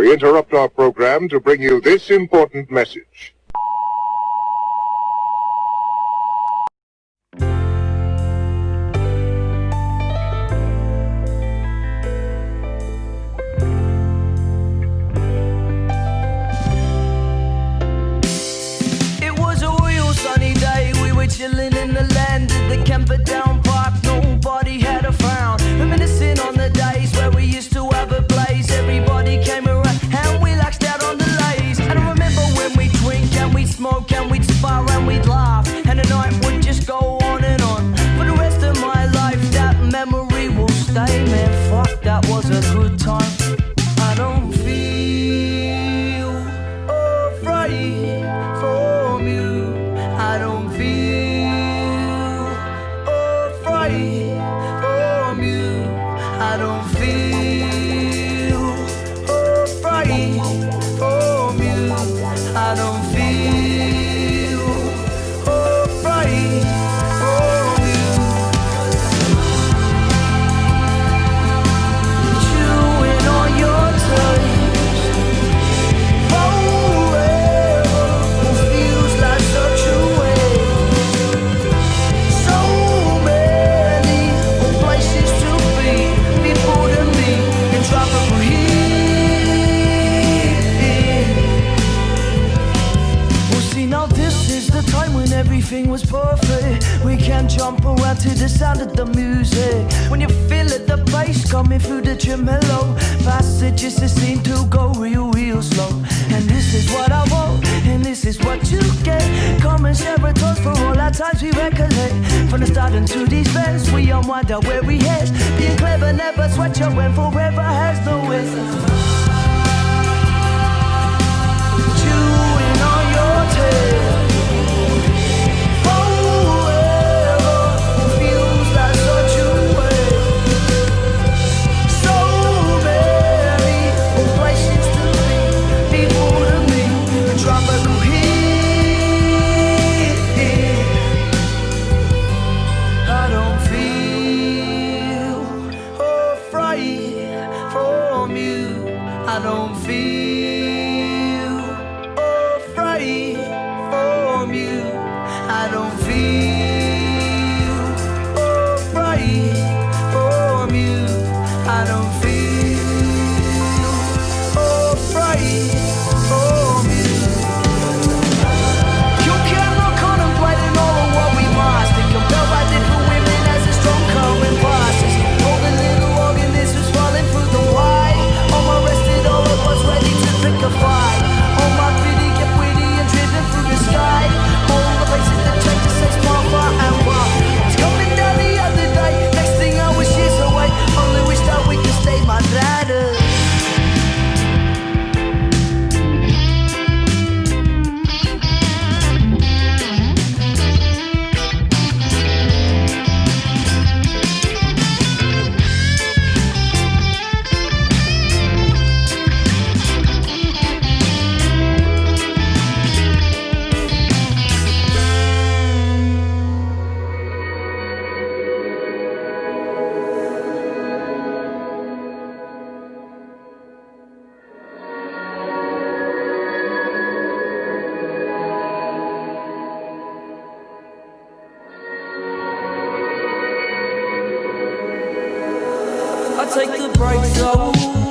We interrupt our program to bring you this important message. It was a real sunny day. We were chilling in the land at the camper down park. Nobody had a frown. Reminiscing on the days where we used to have a blaze. Everybody came around and we laxed out on the lays. And I remember when we'd drink and we'd smoke and we'd spar and we'd laugh, and the night would just go on and on. For the rest of my life that memory will stay. Man, fuck, that was a good time. I don't feel afraid from you. I don't feel afraid from you. I don't feel afraid from you. I don't feel afraid from you. Chewing on your toes forever feels like such a waste. So many places to be, people to meet, and tropical heat. Well, see, now this is the time when everything was perfect. We can jump around to the sound of the music. When you feel it, the bass coming through the tremolo. Passages that seem to go real, real slow. And this is what I want, and this is what you get. Come and share a toast for all our times we recollect. From the start into these bends, we unwind out where we head. Being clever, never sweat you when forever has no end. Chewing on your tail forever feels like such a waste. So many places to be, people to meet, and tropical heat. I don't feel afraid from you. I don't feel afraid from you. I don't feel afraid from you. I don't feel afraid from you. You cannot contemplate and all of what we must. And compelled by different women as a strong current passes. All the little organisms falling through the wide. All my rested, all of us ready to pick a fight. All my pity get witty and driven through the sky. All the places that change to say small, far and wide. It's coming down the other day. Next thing I was years away. Only wish that we could stay my ladder. I take the brakes off.